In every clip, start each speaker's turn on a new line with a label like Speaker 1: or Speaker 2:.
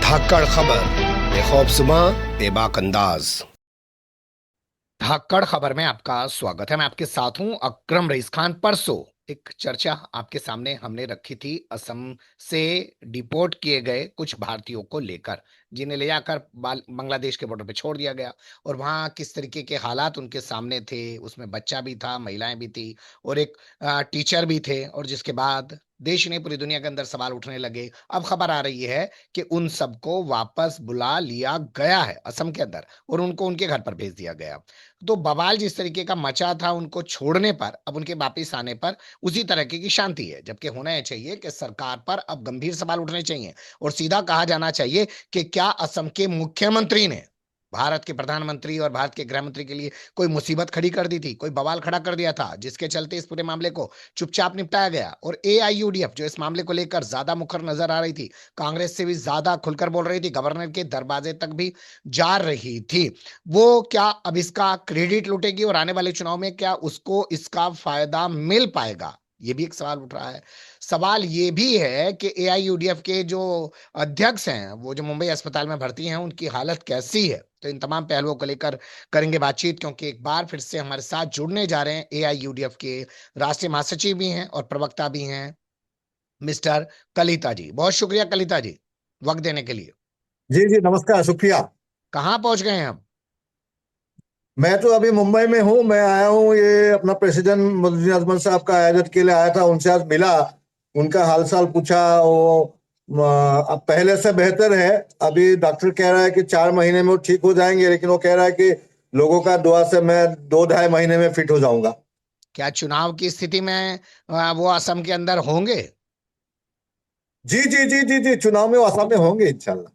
Speaker 1: धाकड़ खबर, बेखौफजुमा, बेबाक अंदाज। धाकड़ खबर में आपका स्वागत है। मैं आपके साथ हूं अकरम रईस खान। परसों एक चर्चा आपके सामने हमने रखी थी असम से डिपोर्ट किए गए कुछ भारतीयों को लेकर, जिन्हें ले जाकर बांग्लादेश के बॉर्डर पे छोड़ दिया गया, और वहां किस तरीके के हालात उनके सामने थे। उसमें बच्चा भी था, महिलाएं भी थी, और एक टीचर भी थे, और जिसके बाद देश ने पूरी दुनिया के अंदर सवाल उठने लगे। अब खबर आ रही है कि उन सबको वापस बुला लिया गया है असम के अंदर, और उनको उनके घर पर भेज दिया गया। तो बवाल जिस तरीके का मचा था उनको छोड़ने पर, अब उनके वापिस आने पर उसी तरीके की शांति है। जबकि होना यह चाहिए कि सरकार पर अब गंभीर सवाल उठने चाहिए, और सीधा कहा जाना चाहिए कि क्या असम के मुख्यमंत्री ने भारत के प्रधानमंत्री और भारत के गृह मंत्री के लिए कोई मुसीबत खड़ी कर दी थी, कोई बवाल खड़ा कर दिया था, जिसके चलते इस पूरे मामले को चुपचाप निपटाया गया। और एआईयूडीएफ जो इस मामले को लेकर ज्यादा मुखर नजर आ रही थी, कांग्रेस से भी ज्यादा खुलकर बोल रही थी, गवर्नर के दरवाजे तक भी जा रही थी, वो क्या अब इसका क्रेडिट लूटेगी और आने वाले चुनाव में क्या उसको इसका फायदा मिल पाएगा, ये भी एक सवाल उठ रहा है। सवाल ये भी है कि एआईयूडीएफ के जो अध्यक्ष हैं, वो जो मुंबई अस्पताल में भर्ती हैं, उनकी हालत कैसी है। तो इन तमाम पहलुओं को लेकर करेंगे बातचीत, क्योंकि एक बार फिर से हमारे साथ जुड़ने जा रहे हैं एआईयूडीएफ के राष्ट्रीय महासचिव भी हैं और प्रवक्ता भी हैं, मिस्टर कलिता जी। बहुत शुक्रिया कलिता जी वक्त देने के लिए।
Speaker 2: जी जी, नमस्कार, शुक्रिया।
Speaker 1: कहाँ पहुंच गए हैं हम?
Speaker 2: मैं तो अभी मुंबई में हूँ। मैं आया हूँ, ये अपना प्रेसिडेंट मुद्दुद्दीन अजमल साहब का आयात के लिए आया था, उनसे आज मिला, उनका हाल साल पूछा। वो अब पहले से बेहतर है। अभी डॉक्टर कह रहा है कि 4 महीने में वो ठीक हो जाएंगे, लेकिन वो कह रहा है कि लोगों का दुआ से मैं 2-2.5 महीने में फिट हो जाऊंगा।
Speaker 1: क्या चुनाव की स्थिति में वो असम के अंदर होंगे?
Speaker 2: जी जी जी जी जी, चुनाव में वो असम में होंगे, इंशाल्लाह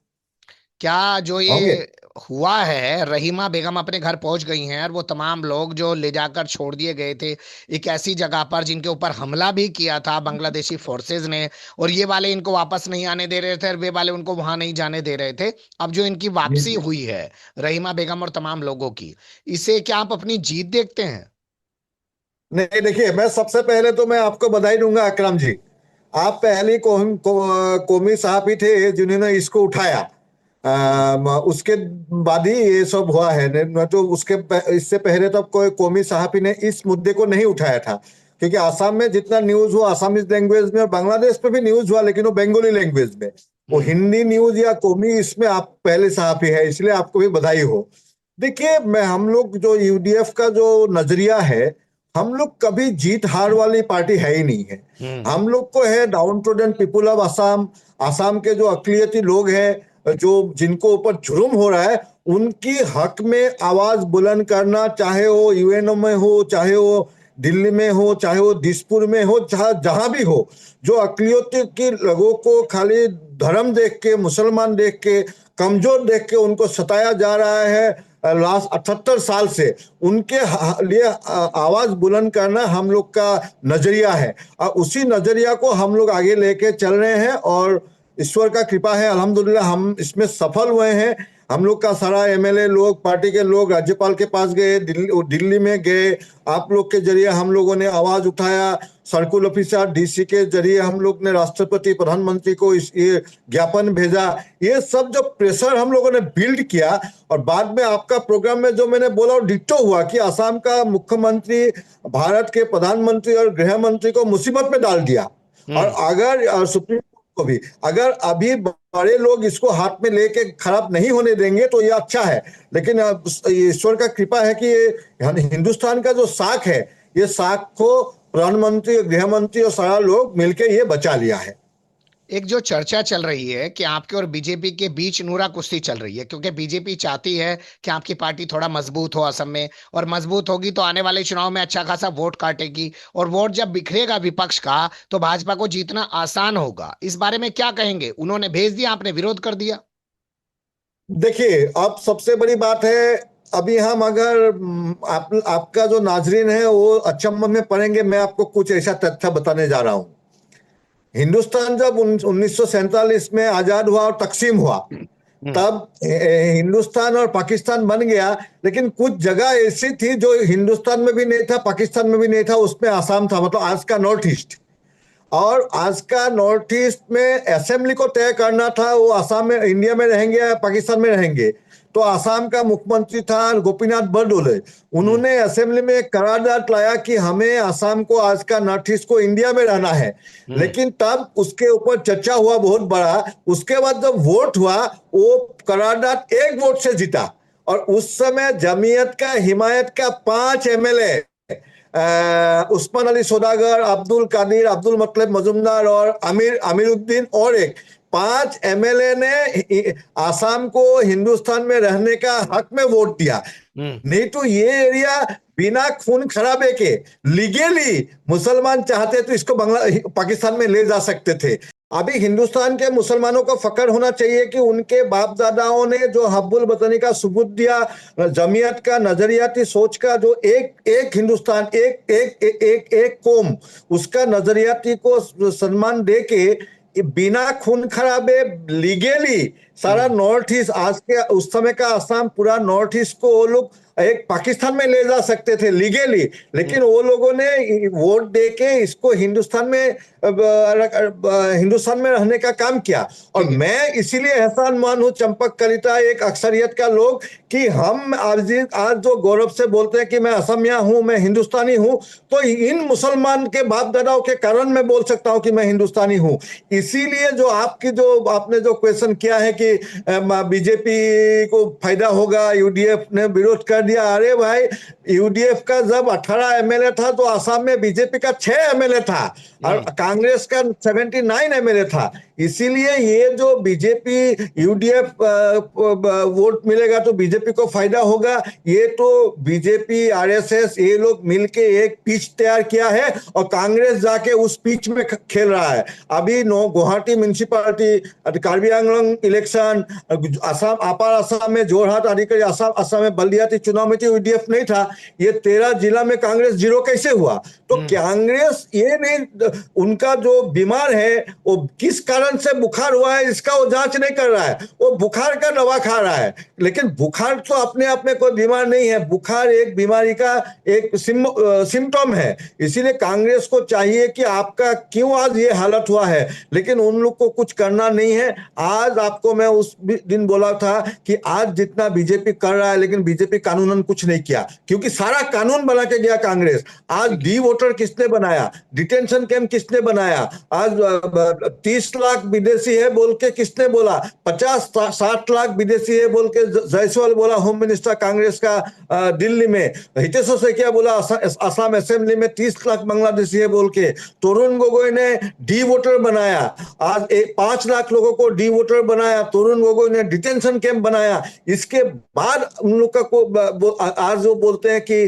Speaker 1: क्या जो
Speaker 2: होंगे।
Speaker 1: ये हुआ है, रहीमा बेगम अपने घर पहुंच गई हैं, और वो तमाम लोग जो ले जाकर छोड़ दिए गए थे एक ऐसी जगह पर जिनके ऊपर हमला भी किया था बांग्लादेशी फोर्सेज ने, और ये वाले इनको वापस नहीं आने दे रहे थे और वे वाले उनको वहां नहीं जाने दे रहे थे, अब जो इनकी
Speaker 2: जी
Speaker 1: वापसी
Speaker 2: जी।
Speaker 1: हुई है रहीमा बेगम और तमाम लोगों की, इसे क्या आप अपनी जीत देखते हैं?
Speaker 2: नहीं, देखिए, मैं सबसे पहले तो मैं आपको बधाई दूंगा अकरम जी। आप पहली कौमी सहाफी थे जिन्होंने इसको उठाया। उसके बाद ही ये सब हुआ है। न तो इससे पहले तो कोई कौमी सहाफी ने इस मुद्दे को नहीं उठाया था, क्योंकि आसाम में जितना न्यूज हुआ आसामीज लैंग्वेज में, और बांग्लादेश में भी न्यूज हुआ, लेकिन वो बंगाली लैंग्वेज में। वो
Speaker 1: हम्म।
Speaker 2: हिंदी न्यूज या कौमी, इसमें आप पहले सहाफी है, इसलिए आपको भी बधाई हो। देखिए, मैं हम लोग जो यूडीएफ का जो नजरिया है, हम लोग कभी जीत हार वाली पार्टी है ही नहीं है।
Speaker 1: हम्म।
Speaker 2: हम लोग को है downtrodden people of Assam. Assam के जो अकलियती लोग हैं, जो जिनको ऊपर जुल्म हो रहा है, उनकी हक में आवाज बुलंद करना, चाहे वो यूएनओ में हो, चाहे वो दिल्ली में हो, चाहे वो दिसपुर में हो, जहां जहां भी हो। जो अकलियती के लोगों को खाली धर्म देख के, मुसलमान देख के, कमजोर देख के उनको सताया जा रहा है लास्ट 78 साल से, उनके लिए आवाज बुलंद करना हम लोग का नजरिया है। और उसी नजरिया को हम लोग आगे लेके चल रहे हैं, और ईश्वर का कृपा है, अल्हम्दुलिल्लाह हम इसमें सफल हुए हैं। हम लोग का सारा एमएलए लोग, पार्टी के लोग राज्यपाल के पास गए, दिल्ली में गए। आप लोग के जरिए हम लोगों ने आवाज उठाया, सर्कुल ऑफिसर डीसी के जरिए हम लोग ने राष्ट्रपति प्रधानमंत्री को ये ज्ञापन भेजा। ये सब जो प्रेशर हम लोगों ने बिल्ड किया, और बाद में आपका प्रोग्राम में जो मैंने बोला वो डिट्टो हुआ कि असम का मुख्यमंत्री भारत के प्रधानमंत्री और गृह मंत्री को मुसीबत में डाल दिया। और
Speaker 1: हम्म।
Speaker 2: अगर सुप्रीम कोर्ट को भी अगर अभी बड़े लोग इसको हाथ में लेके खराब नहीं होने देंगे तो ये अच्छा है। लेकिन ईश्वर का कृपा है कि ये हिंदुस्तान का जो साख है, ये साख को प्रधानमंत्री, गृह मंत्री और सारा लोग मिलकर ये बचा लिया है।
Speaker 1: एक जो चर्चा चल रही है कि आपके और बीजेपी के बीच नूरा कुश्ती चल रही है, क्योंकि बीजेपी चाहती है कि आपकी पार्टी थोड़ा मजबूत हो असम में, और मजबूत होगी तो आने वाले चुनाव में अच्छा खासा वोट काटेगी, और वोट जब बिखरेगा विपक्ष का तो भाजपा को जीतना आसान होगा। इस बारे में क्या कहेंगे? उन्होंने भेज दिया, आपने विरोध कर दिया।
Speaker 2: देखिए, अब सबसे बड़ी बात है, अभी हम अगर आपका जो नाजरीन है वो अचंभव में पड़ेंगे, मैं आपको कुछ ऐसा तथ्य बताने जा रहा हूं। हिंदुस्तान जब 1947 में आजाद हुआ और तकसीम हुआ,
Speaker 1: हम्म।
Speaker 2: तब हिंदुस्तान और पाकिस्तान बन गया। लेकिन कुछ जगह ऐसी थी जो हिंदुस्तान में भी नहीं था, पाकिस्तान में भी नहीं था, उसमें आसाम था, मतलब आज का नॉर्थ ईस्ट। और आज का नॉर्थ ईस्ट में असेंबली को तय करना था, वो असम में, इंडिया में रहेंगे या पाकिस्तान में रहेंगे। तो असम का मुख्यमंत्री था गोपीनाथ बरदोले, उन्होंने असेंबली में एक करारदाद लाया कि हमें असम को, आज का नॉर्थ ईस्ट को इंडिया में रहना है। लेकिन तब उसके ऊपर चर्चा हुआ बहुत बड़ा। उसके बाद जब वोट हुआ, वो करारदाद एक वोट से जीता। और उस समय जमीयत का, हिमायत का 5 एमएलए, उस्मान अली सौदागर, अब्दुल कादिर, अब्दुल मतलब मजुमदार और अमीरुद्दीन, और एक 5 एमएलए ने आसाम को हिंदुस्तान में रहने का हक में वोट दिया। नहीं तो ये एरिया बिना खून खराबे के लीगली मुसलमान चाहते तो इसको पाकिस्तान में ले जा सकते थे। अभी हिंदुस्तान के मुसलमानों को फख्र होना चाहिए कि उनके बाप दादाओं ने जो हब्बुल वतनी का सबूत दिया, जमीयत का नजरियाती सोच का, जो एक एक हिंदुस्तान, एक एक एक एक, एक कौम, उसका नजरियाती को सम्मान दे के बिना खून खराबे लीगली सारा नॉर्थ ईस्ट, आज के उस समय का असम, पूरा नॉर्थ ईस्ट को वो लोग एक पाकिस्तान में ले जा सकते थे लीगली। लेकिन वो लोगों ने वोट दे के इसको हिंदुस्तान में रहने का काम किया। और मैं इसीलिए एहसान मान हूं, चंपक कलिता एक अक्सरियत का लोग, कि हम आज जो गौरव से बोलते हैं कि मैं असमिया हूं, मैं हिंदुस्तानी हूं, तो इन मुसलमान के बाप दादाओं के कारण मैं बोल सकता हूं कि मैं हिंदुस्तानी हूं। इसीलिए जो आपने जो क्वेश्चन किया है कि बीजेपी को फायदा होगा, यूडीएफ ने विरोध कर दिया। अरे भाई, यूडीएफ का जब 18 एमएलए था तो असम में बीजेपी का 6 एमएलए था और कांग्रेस का 79 एमएलए था। इसीलिए ये जो बीजेपी यूडीएफ वोट मिलेगा तो बीजेपी को फायदा होगा, ये तो बीजेपी आरएसएस ये लोग मिलके एक पिच तैयार किया है और कांग्रेस जाके उस पिच में खेल रहा है। अभी गुवाहाटी म्यूनिसिपालिटी, कार्बी आंगलंग इलेक्शन, असम, अपर असम में जोरहाट अधिकारी, असम में बल्दियाती चुनाव में तो यूडीएफ नहीं था। ये 13 जिला में कांग्रेस जीरो कैसे हुआ? तो कांग्रेस ये नहीं, उनका जो बीमार है वो किस कारण से बुखार हुआ है इसका वो जांच नहीं कर रहा है, वो बुखार का दवा खा रहा है। लेकिन बुखार तो अपने आप में कोई बीमार नहीं है, बुखार एक बीमारी का एक सिम्टम है। इसीलिए कांग्रेस को चाहिए कि आपका क्यों आज ये हालत हुआ है, लेकिन उन लोग को कुछ करना नहीं है। आज आपको मैं उस दिन बोला था कि आज जितना बीजेपी कर रहा है, लेकिन बीजेपी कानूनन कुछ नहीं किया, क्योंकि सारा कानून बना के गया कांग्रेस। आज डी वोटर किसने बनाया, डिटेंशन कैंप किसने बनाया, आज 30 लाख विदेशी है बोल के किसने बोला, 50-60 लाख विदेशी है बोल के जायसवाल बोला, होम मिनिस्टर कांग्रेस का दिल्ली में। हितेश सेकिया बोला असम असेंबली में 30 लाख बांग्लादेशी है बोल के। तरुण गोगोई ने डी वोटर बनाया, आज 5 लाख लोगों को डी वोटर बनाया। तरुण गोगोई ने डिटेंशन कैंप बनाया। इसके बाद उन लोग का आज वो बोलते हैं कि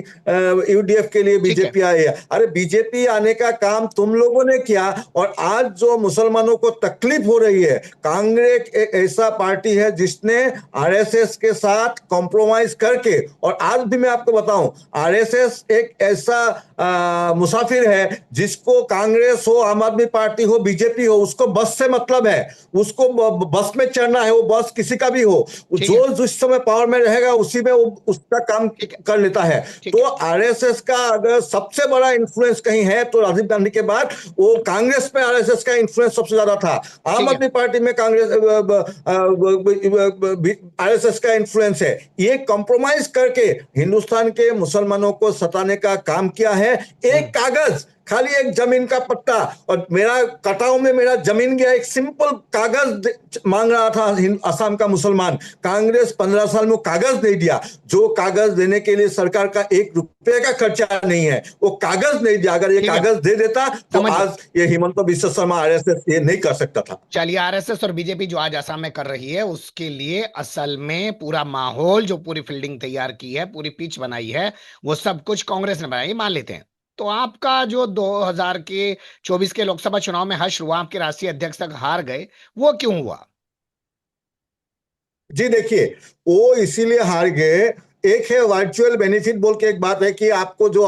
Speaker 2: यूडीएफ के लिए बीजेपी आई है। अरे बीजेपी आने का काम तुम लोगों ने किया। और आज जो मुसलमानों को तकलीफ हो रही है, कांग्रेस एक ऐसा पार्टी है जिसने आरएसएस के साथ कॉम्प्रोमाइज करके, और आज भी मैं आपको बताऊं, आरएसएस एक ऐसा मुसाफिर है जिसको कांग्रेस हो, आम आदमी पार्टी हो, बीजेपी हो, उसको बस से मतलब है, उसको बस में चढ़ना है, वो बस किसी का भी हो, जो जिस समय पावर में रहेगा उसी में वो उसका काम कर लेता है। तो आरएसएस का अगर सबसे बड़ा इन्फ्लुएंस कहीं है तो राजीव गांधी के बाद वो कांग्रेस में आरएसएस का इन्फ्लुएंस सबसे ज्यादा था। आम आदमी पार्टी में कांग्रेस आरएसएस का इन्फ्लुएंस है। ये कॉम्प्रोमाइज करके हिंदुस्तान के मुसलमानों को सताने का काम किया है। एक कागज, खाली एक जमीन का पट्टा, और मेरा कटाव में मेरा जमीन गया, एक सिंपल कागज मांग रहा था असम का मुसलमान। कांग्रेस 15 साल में कागज नहीं दिया। जो कागज देने के लिए सरकार का 1 रुपए का खर्चा नहीं है, वो कागज नहीं दिया। अगर ये कागज दे देता तो आज ये हिमंत बिस्वा शर्मा आरएसएस ये नहीं कर सकता था।
Speaker 1: चलिए, आरएसएस और बीजेपी जो आज असम में कर रही है उसके लिए असल में पूरा माहौल, जो पूरी फील्डिंग तैयार की है, पूरी पिच बनाई है, वो सब कुछ कांग्रेस ने बनाई, मान लेते हैं। तो आपका जो 2024 के लोकसभा चुनाव में हर्ष हुआ, आपके राष्ट्रीय अध्यक्ष तक हार गए, वो क्यों हुआ?
Speaker 2: जी देखिए, वो इसीलिए हार गए। एक है वर्चुअल बेनिफिट बोल के एक बात है कि आपको जो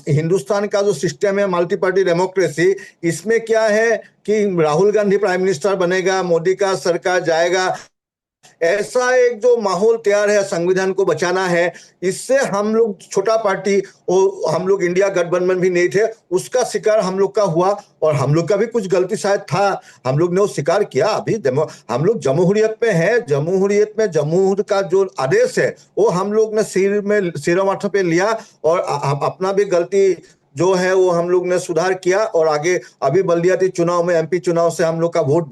Speaker 2: हिंदुस्तान का जो सिस्टम है मल्टी पार्टी डेमोक्रेसी, इसमें क्या है कि राहुल गांधी प्राइम मिनिस्टर बनेगा, मोदी का सरकार जाएगा, ऐसा एक जो माहौल तैयार है, संविधान को बचाना है, इससे हम लोग छोटा पार्टी, और हम लोग इंडिया गठबंधन भी नहीं थे, उसका शिकार हम लोग का हुआ। और हम लोग का भी कुछ गलती शायद था, हम लोग ने वो स्वीकार किया। अभी हम लोग जमहूरियत में है, जमहूरियत में जमहूर का जो आदेश है वो हम लोग ने सिर माथे पे लिया, और अपना भी गलती जो है वो हम लोग ने सुधार किया। और आगे अभी बल्दियाती चुनाव में, एमपी चुनाव से हम लोग का वोट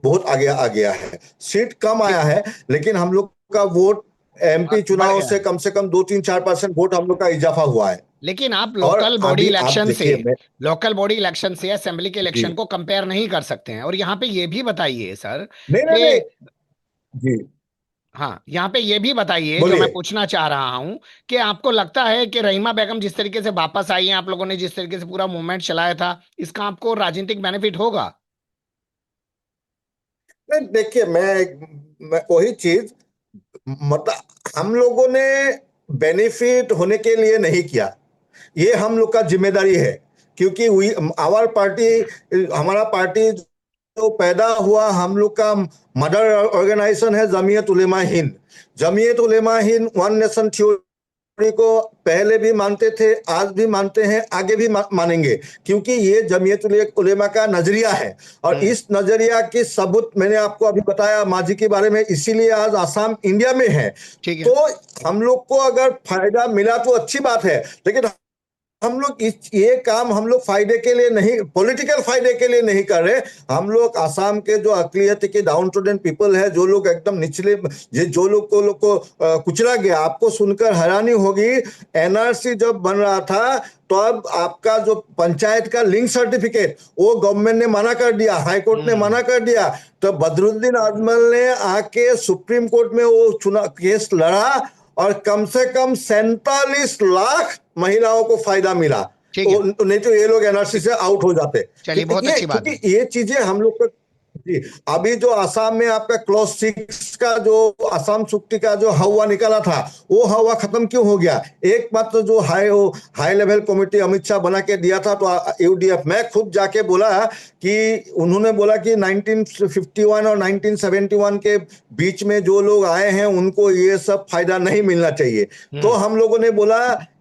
Speaker 2: बहुत आगे आ गया है। सीट कम आया
Speaker 1: ठीक।
Speaker 2: है, लेकिन हम लोग का वोट एमपी
Speaker 1: बढ़
Speaker 2: चुनाव
Speaker 1: गया
Speaker 2: से
Speaker 1: है।
Speaker 2: कम 2-3-4% वोट हम लोग का इजाफा हुआ है।
Speaker 1: लेकिन आप
Speaker 2: और
Speaker 1: लोकल बॉडी
Speaker 2: अभी आप
Speaker 1: इलेक्शन से,
Speaker 2: देखिए, मैं
Speaker 1: लोकल बॉडी इलेक्शन से असेंबली के
Speaker 2: जी,
Speaker 1: इलेक्शन को कंपेयर नहीं कर सकते हैं। और यहाँ पे ये भी बताइए सर
Speaker 2: नहीं नहीं
Speaker 1: कि,
Speaker 2: नहीं, जी
Speaker 1: हाँ, यहाँ पे ये भी बताइए जो मैं
Speaker 2: बोलिए।
Speaker 1: पूछना चाह रहा हूँ, कि आपको लगता है कि रहीमा बेगम जिस तरीके से वापस आई हैं, आप लोगों ने जिस तरीके से पूरा मूवमेंट चलाया था, इसका आपको राजनीतिक बेनिफिट होगा?
Speaker 2: नहीं, देखिए, मैं वही चीज, मतलब हम लोगों ने बेनिफिट होने के लिए नहीं किया, ये हम लोग का जिम्मेदारी है। क्योंकि आवर पार्टी, हमारा पार्टी जो पैदा हुआ, हम लोग का मदर ऑर्गेनाइजेशन है Jamiat Ulema Hind. Jamiat Ulema Hind one nation theory को पहले भी मानते थे, आज भी मानते हैं, आगे भी मानेंगे, क्योंकि ये जमीयत उलेमा का नजरिया है। और
Speaker 1: हम्म।
Speaker 2: इस नजरिया की सबूत मैंने आपको अभी बताया माजी के बारे में, इसीलिए आज आसाम इंडिया में है।
Speaker 1: ठीक है।
Speaker 2: तो हम लोग को अगर फायदा मिला तो अच्छी बात है, लेकिन हम लोग ये काम हम लोग फायदे के लिए नहीं, पॉलिटिकल फायदे के लिए नहीं कर रहे। हम लोग आसाम के जो अकलियत के डाउन टू पीपल है, जो लोग एकदम निचले, जो लोग को कुचला गया, आपको सुनकर हैरानी होगी। एनआरसी जब बन रहा था, तो अब आपका जो पंचायत का लिंक सर्टिफिकेट, वो गवर्नमेंट ने मना कर दिया, हाई कोर्ट ने
Speaker 1: हम्म।
Speaker 2: मना कर दिया। तो बदरुद्दीन अजमल ने आके सुप्रीम कोर्ट में वो चुनाव केस लड़ा, और कम से कम 47 लाख महिलाओं को फायदा मिला।
Speaker 1: ठीक है।
Speaker 2: नहीं तो ये लोग एनआरसी से आउट हो जाते।
Speaker 1: चलिए, बहुत अच्छी बात है।
Speaker 2: क्योंकि ये चीजें हम लोग को, जी, अभी जो आसाम में आपका क्लॉज 6 का जो आसाम चुक्ति का जो हवा निकाला था, वो हवा खत्म क्यों हो गया? एक बात तो जो high level committee Amit Shah बना के दिया था, तो यूडीएफ, मैं खुद जाके बोला कि उन्होंने बोला कि 1951 और 1971 के बीच में जो लोग आए हैं उनको ये सब फायदा नहीं मिलना चाहिए। तो
Speaker 1: हम्म।
Speaker 2: हम लोगों ने बोला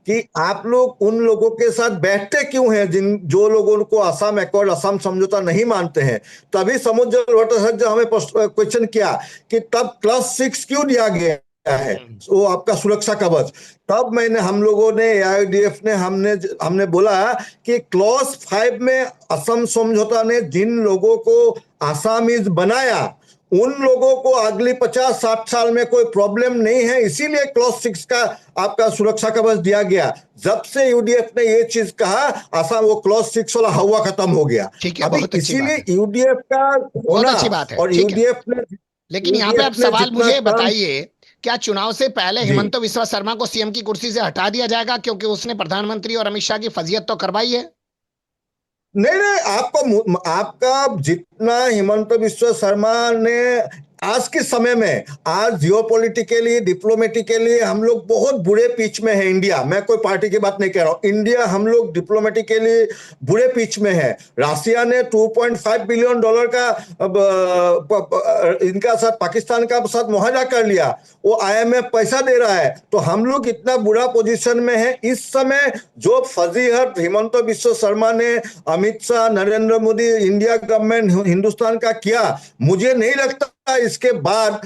Speaker 2: कि आप लोग उन लोगों के साथ बैठते क्यों हैं जो लोगों को असम अकॉर्ड, असम समझौता नहीं मानते हैं। तभी समुद्र भट्टाचार्य हमें क्वेश्चन किया कि तब +6 क्यों दिया गया है,
Speaker 1: हम्म।
Speaker 2: वो आपका सुरक्षा कवच। तब हम लोगों ने, एआईडीएफ ने, हमने हमने बोला कि क्लॉज 5 में असम समझौता ने जिन लोगों को आसामीज बनाया, उन लोगों को अगली 50-60 साल में कोई प्रॉब्लम नहीं है, इसीलिए क्लॉज 6 का आपका सुरक्षा कवच दिया गया। जब से यूडीएफ ने ये चीज कहा, आसाम वो क्लॉज 6 वाला हवा खत्म हो गया।
Speaker 1: ठीक है,
Speaker 2: अभी
Speaker 1: बहुत अच्छी बात
Speaker 2: इसीलिए
Speaker 1: है।
Speaker 2: यूडीएफ का
Speaker 1: बहुत
Speaker 2: होना,
Speaker 1: अच्छी बात है।
Speaker 2: और
Speaker 1: ठीक है।
Speaker 2: यूडीएफ ने
Speaker 1: लेकिन यहाँ पे आप
Speaker 2: यूडीएफ ने
Speaker 1: सवाल
Speaker 2: जितना
Speaker 1: मुझे
Speaker 2: टर्म,
Speaker 1: बताइए, क्या चुनाव से पहले
Speaker 2: जी,
Speaker 1: हिमंत बिस्वा शर्मा को सीएम की कुर्सी से हटा दिया जाएगा, क्योंकि उसने प्रधानमंत्री और अमित शाह की फजीयत तो करवाई है?
Speaker 2: नहीं नहीं, आपका जितना हिमंत बिस्वा शर्मा ने आज के समय में, आज जियोपॉलिटिकली, डिप्लोमेटिकली हम लोग बहुत बुरे पिच में है। इंडिया, मैं कोई पार्टी की बात नहीं कह रहा हूं, इंडिया हम लोग डिप्लोमेटिकली बुरे पिच में है। रशिया ने $2.5 बिलियन का इनका साथ, पाकिस्तान का साथ मुआहदा कर लिया, वो आईएमएफ पैसा दे रहा है। तो हम लोग इतना बुरा पोजीशन में है इस समय। जो फजीहत हिमंत बिस्वा शर्मा ने, अमित शाह, नरेंद्र मोदी, इंडिया गवर्नमेंट, हिंदुस्तान का किया, मुझे नहीं लगता इसके बाद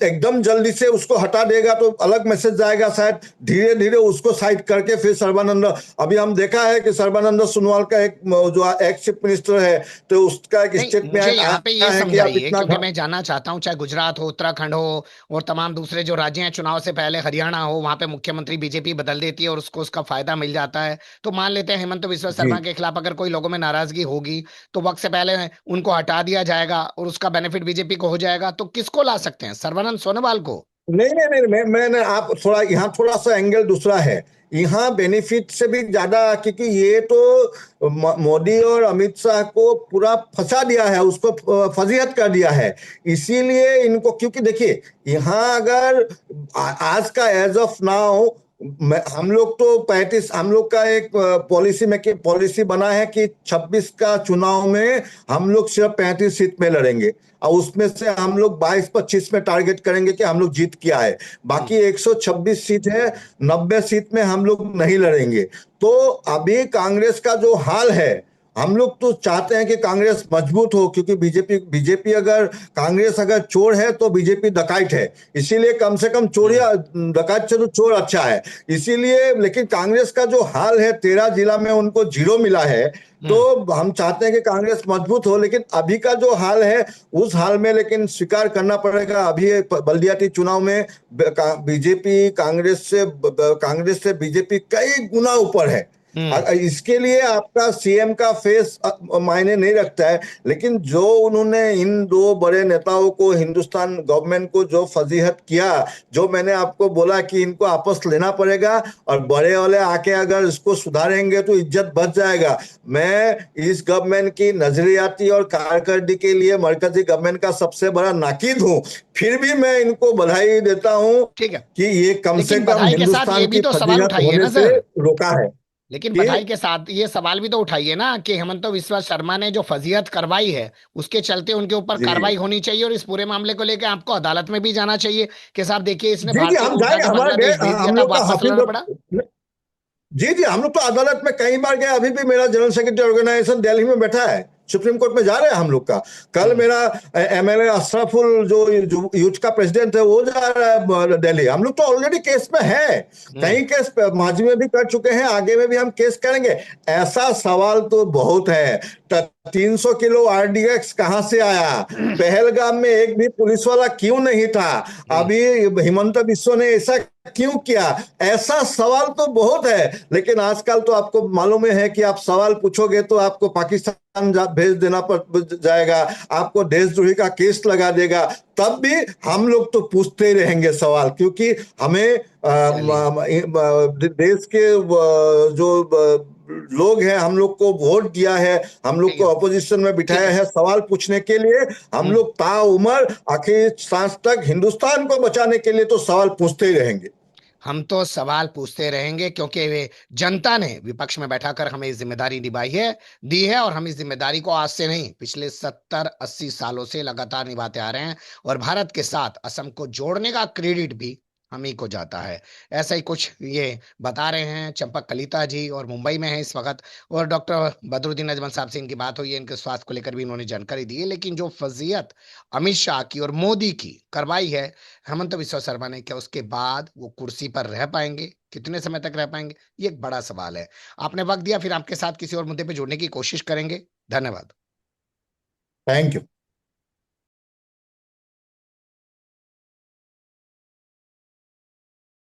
Speaker 2: एकदम जल्दी से उसको हटा देगा तो अलग मैसेज जाएगा। शायद धीरे धीरे उसको साइड करके फिर सर्बानंद, अभी हम देखा है कि सर्बानंद सोनोवाल का एक जो एक्स चीफ मिनिस्टर है, तो उसका एक
Speaker 1: नहीं, मुझे
Speaker 2: स्टेटमेंट
Speaker 1: यहाँ पे ये
Speaker 2: आया है कि आप
Speaker 1: समझाइए,
Speaker 2: इतना
Speaker 1: क्योंकि मैं जानना चाहता हूँ, चाहे गुजरात हो, उत्तराखंड हो, और तमाम दूसरे जो राज्य हैं, चुनाव से पहले हरियाणा हो, वहां पे मुख्यमंत्री बीजेपी बदल देती है और उसको उसका फायदा मिल जाता है। तो मान लेते हैं हिमंत बिस्वा
Speaker 2: जी,
Speaker 1: शर्मा के खिलाफ अगर कोई लोगों में नाराजगी होगी, तो वक्त से पहले उनको हटा दिया जाएगा और उसका बेनिफिट बीजेपी को हो जाएगा। तो किसको ला सकते हैं, सर्बानंद सोनोवाल को?
Speaker 2: नहीं नहीं नहीं, मैंने, आप थोड़ा यहाँ, थोड़ा सा एंगल दूसरा है। यहाँ बेनिफिट से भी ज्यादा, क्योंकि ये तो मोदी और अमित शाह को पूरा फंसा दिया है, उसको फजीहत कर दिया है। इसीलिए इनको, क्योंकि देखिए, यहाँ अगर आज का एज ऑफ नाउ हम लोग तो 35, हम लोग का एक पॉलिसी बना है कि 26 का चुनाव में हम लोग सिर्फ 35 सीट में लड़ेंगे, और उसमें से हम लोग 22-25 में टारगेट करेंगे कि हम लोग जीत किया है।
Speaker 1: हम्म।
Speaker 2: बाकी 126 सीट है, 90 सीट में हम लोग नहीं लड़ेंगे। तो अभी कांग्रेस का जो हाल है, हम लोग तो चाहते हैं कि कांग्रेस मजबूत हो, क्योंकि बीजेपी बीजेपी अगर कांग्रेस अगर चोर है तो बीजेपी डकैत है। इसीलिए कम से कम
Speaker 1: हम्म।
Speaker 2: चोरिया डकैत से तो चोर अच्छा है। इसीलिए, लेकिन कांग्रेस का जो हाल है, 13 जिला में उनको जीरो मिला है। तो
Speaker 1: हम्म।
Speaker 2: हम चाहते हैं कि कांग्रेस मजबूत हो, लेकिन अभी का जो हाल है, उस हाल में लेकिन स्वीकार करना पड़ेगा, अभी बल्दियाती चुनाव में बीजेपी कांग्रेस से बीजेपी कई गुना ऊपर है।
Speaker 1: हम्म।
Speaker 2: इसके लिए आपका सीएम का फेस मायने नहीं रखता है, लेकिन जो उन्होंने इन दो बड़े नेताओं को, हिंदुस्तान गवर्नमेंट को जो फजीहत किया, जो मैंने आपको बोला कि इनको आपस लेना पड़ेगा, और बड़े वाले आके अगर इसको सुधारेंगे तो इज्जत बच जाएगा। मैं इस गवर्नमेंट की नजरियाती और कारकर्दगी के लिए मरकजी गवर्नमेंट का सबसे बड़ा नाकिद हूं। फिर भी मैं इनको बधाई देता हूं
Speaker 1: ठीक है।
Speaker 2: कि ये कम से
Speaker 1: लेकिन
Speaker 2: कम
Speaker 1: बधाई के साथ ये
Speaker 2: हिंदुस्तान
Speaker 1: भी
Speaker 2: की
Speaker 1: तो सवाल
Speaker 2: फजीहत
Speaker 1: उठाइए
Speaker 2: होने
Speaker 1: ना
Speaker 2: से
Speaker 1: सर।
Speaker 2: रोका है
Speaker 1: लेकिन
Speaker 2: कि।
Speaker 1: बधाई के साथ ये सवाल भी तो उठाइए ना कि हेमंत बिस्वा शर्मा ने जो फजीहत करवाई है, उसके चलते उनके ऊपर
Speaker 2: जी
Speaker 1: कार्रवाई होनी चाहिए, और इस पूरे मामले को लेकर आपको अदालत में भी जाना चाहिए कि साहब देखिए इसने
Speaker 2: जी जी,
Speaker 1: भारतीयों
Speaker 2: हम
Speaker 1: को उठा
Speaker 2: जाएंगे,
Speaker 1: के बांग्लादेश भेज दिया
Speaker 2: हम
Speaker 1: था,
Speaker 2: लोग का
Speaker 1: वापस
Speaker 2: हाफिज
Speaker 1: लाना पड़ा।
Speaker 2: जी जी, हम लोग तो अदालत में कई बार गए। अभी भी मेरा जनरल सेक्रेटरी ऑर्गेनाइजेशन दिल्ली में बैठा है, सुप्रीम कोर्ट में जा रहे हैं हम लोग का। कल
Speaker 1: हम्म।
Speaker 2: मेरा एमएलए अशरफुल, जो यूथ का प्रेसिडेंट है, वो जा रहा है दिल्ली। हम लोग तो ऑलरेडी केस में है,
Speaker 1: हम्म।
Speaker 2: कई केस माजी में भी कर चुके हैं, आगे में भी हम केस करेंगे। ऐसा सवाल तो बहुत है। 300 किलो आरडीएक्स कहां से आया? पहलगाम में एक भी पुलिस वाला क्यों नहीं था?
Speaker 1: हम्म।
Speaker 2: अभी हिमंत बिस्वा ने ऐसा क्यों किया? ऐसा सवाल तो बहुत है, लेकिन आजकल तो आपको मालूम है कि आप सवाल पूछोगे तो आपको पाकिस्तान भेज देना पड़ जाएगा, आपको देशद्रोही का केस लगा देगा। तब भी हम लोग तो पूछते ही रहेंगे सवाल, क्योंकि हमें
Speaker 1: चलिए।
Speaker 2: देश के जो लोग हैं, हम लोग को वोट दिया है, हम लोग
Speaker 1: ठीक
Speaker 2: को
Speaker 1: है।
Speaker 2: अपोजिशन में
Speaker 1: ठीक
Speaker 2: बिठाया
Speaker 1: है।
Speaker 2: है सवाल पूछने के लिए। हम
Speaker 1: हम्म।
Speaker 2: लोग ताउम्र आखिर सांस तक हिंदुस्तान को बचाने के लिए तो सवाल पूछते ही रहेंगे।
Speaker 1: हम तो सवाल पूछते रहेंगे, क्योंकि वे जनता ने विपक्ष में बैठाकर हमें इस जिम्मेदारी निभाई है, दी है, और हम इस जिम्मेदारी को आज से नहीं, पिछले 70-80 सालों से लगातार निभाते आ रहे हैं। और भारत के साथ असम को जोड़ने का क्रेडिट भी हम ही को जाता है। ऐसा ही कुछ ये बता रहे हैं चंपक कलिता जी, और मुंबई में है इस वक्त। और डॉक्टर बदरुद्दीन अजमल साहब से इनकी बात हुई है, इनके स्वास्थ्य को लेकर भी इन्होंने जानकारी दी है। लेकिन जो फजीयत अमित शाह की और मोदी की करवाई है हेमंत बिस्वा शर्मा ने, क्या उसके बाद वो कुर्सी पर रह पाएंगे? कितने समय तक रह पाएंगे? ये एक बड़ा सवाल है। आपने वक्त दिया, फिर आपके साथ किसी और मुद्दे पे जुड़ने की कोशिश करेंगे। धन्यवाद।
Speaker 2: Thank you.